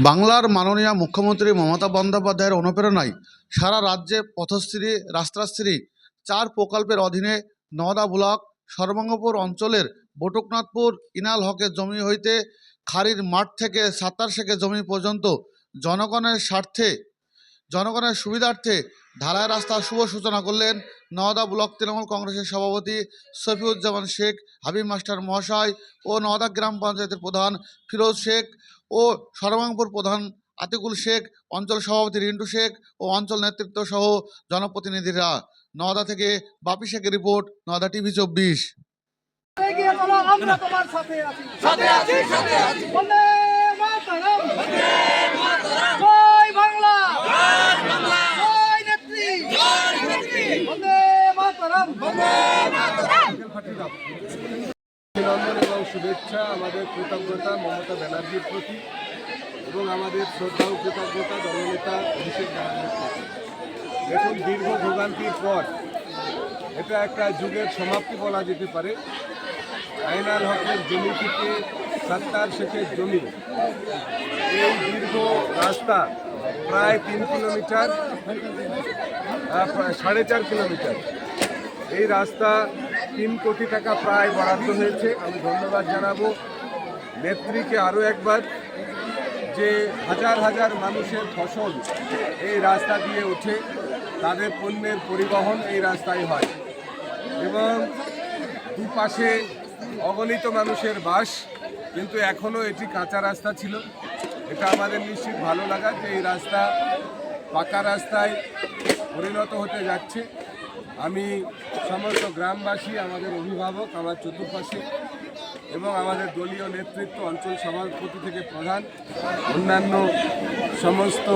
বাংলার মাননীয় মুখ্যমন্ত্রী মমতা বন্দ্যোপাধ্যায়ের অনুপ্রেরণায় সারা রাজ্যে পথশ্রী রাস্তাশ্রী ৪ প্রকল্পের অধীনে নওদা ব্লক সর্বাঙ্গপুর অঞ্চলের বটুকনাথপুর ইনাল হকের জমি হইতে খাড়ির মাঠ থেকে সাত্তার শেখের জমি পর্যন্ত জনগণের স্বার্থে জনগণের সুবিধার্থে ঢালাই রাস্তার শুভ সূচনা করলেন নওদা ব্লক তৃণমূল কংগ্রেসের সভাপতি শফিউজ্জামান শেখ হাবিব মাস্টার মহাশয় ও নওদা গ্রাম পঞ্চায়েতের প্রধান ফিরোজ শেখ ও সর্বাঙ্গপুর প্রধান আতিকুল শেখ, অঞ্চল সভাপতি রিন্টু শেখ ও অঞ্চল নেতৃত্ব সহ জনপ্রতিনিধিরা। নওদা থেকে বাপি শেখের রিপোর্ট, নওদা টিভি 24। এগিয়ে চলো, আমরা তোমার সাথে আছি, সাথে আছি, সাথে আছি। বন্দে মাতরম, বন্দে মাতরম। জয় বাংলা, জয় বাংলা। জয় নেত্রী, জয় নেত্রী। বন্দে মাতরম, বন্দে মাতরম। অভিনন্দন এবং শুভেচ্ছা, আমাদের কৃতজ্ঞতা মমতা ব্যানার্জির প্রতি এবং আমাদের শ্রদ্ধা ও কৃতজ্ঞতা দলনেতা অভিষেক ব্যানার্জির প্রতি। দেখুন, দীর্ঘ ভোগান্তির পর এটা একটা যুগের সমাপ্তি বলা যেতে পারে। আইনাল হকের জমি থেকে সাত্তার শেখের জমি, এই দীর্ঘ রাস্তা প্রায় 3 কিলোমিটার, 4.5 কিলোমিটার। এই রাস্তা 3 কোটি টাকা প্রায় বরাদ্দ হয়েছে। আমি ধন্যবাদ জানাবো নেত্রীকে আরও একবার, যে হাজার হাজার মানুষের ফসল এই রাস্তা দিয়ে ওঠে, তাদের পণ্যের পরিবহন এই রাস্তায় হয় এবং দুপাশে অগণিত মানুষের বাস, কিন্তু এখনও এটি কাঁচা রাস্তা ছিল। এটা আমাদের নিশ্চিত ভালো লাগা যে এই রাস্তা পাকা রাস্তায় পরিণত হতে যাচ্ছে। আমি সমস্ত গ্রামবাসী, আমাদের অভিভাবক, আমার চতুর্পাশে এবং আমাদের দলীয় নেতৃত্ব, অঞ্চল সভাপতি থেকে প্রধান, অন্যান্য সমস্ত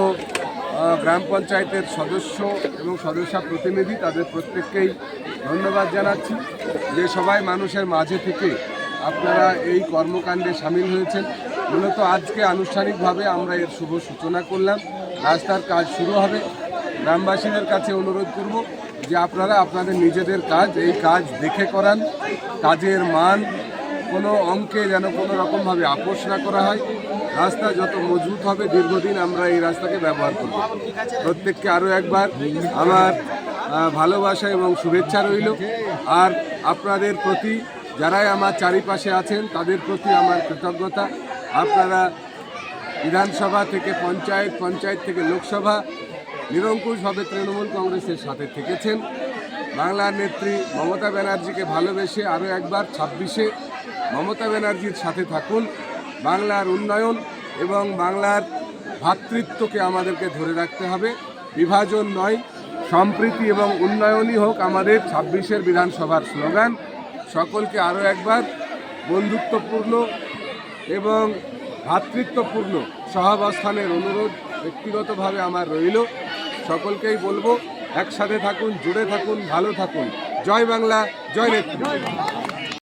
গ্রাম পঞ্চায়েতের সদস্য এবং সদস্য প্রতিনিধি, তাদের প্রত্যেককেই ধন্যবাদ জানাচ্ছি যে সবাই মানুষের মাঝে থেকে আপনারা এই কর্মকাণ্ডে সামিল হয়েছেন। মূলত আজকে আনুষ্ঠানিকভাবে আমরা এর শুভ সূচনা করলাম। রাস্তার কাজ শুরু হবে। গ্রামবাসীদের কাছে অনুরোধ করব যে আপনারা আপনাদের নিজেদের কাজ, এই কাজ দেখে করান। কাজের মান কোনো অঙ্কে যেন কোনো রকমভাবে আপোষ না করা হয়। রাস্তা যত মজবুত হবে, দীর্ঘদিন আমরা এই রাস্তাকে ব্যবহার করব। প্রত্যেককে আরও একবার আমার ভালোবাসা এবং শুভেচ্ছা রইল। আর আপনাদের প্রতি, যারাই আমার চারিপাশে আছেন, তাদের প্রতি আমার কৃতজ্ঞতা। আপনারা বিধানসভা থেকে পঞ্চায়েত, পঞ্চায়েত থেকে লোকসভা নিরঙ্কুশভাবে তৃণমূল কংগ্রেসের সাথে থেকেছেন। বাংলার নেত্রী মমতা ব্যানার্জিকে ভালোবেসে আরও একবার 26-এ মমতা ব্যানার্জির সাথে থাকুন। বাংলার উন্নয়ন এবং বাংলার ভ্রাতৃত্বকে আমাদেরকে ধরে রাখতে হবে। বিভাজন নয়, সম্প্রীতি এবং উন্নয়নই হোক আমাদের 26-এর বিধানসভার স্লোগান। সকলকে আরও একবার বন্ধুত্বপূর্ণ এবং ভ্রাতৃত্বপূর্ণ সহাবস্থানের অনুরোধ ব্যক্তিগতভাবে আমার রইল। সকলকেই বলবো, একসাথে থাকুন, জুড়ে থাকুন, ভালো থাকুন। জয় বাংলা, জয় নেত্রী।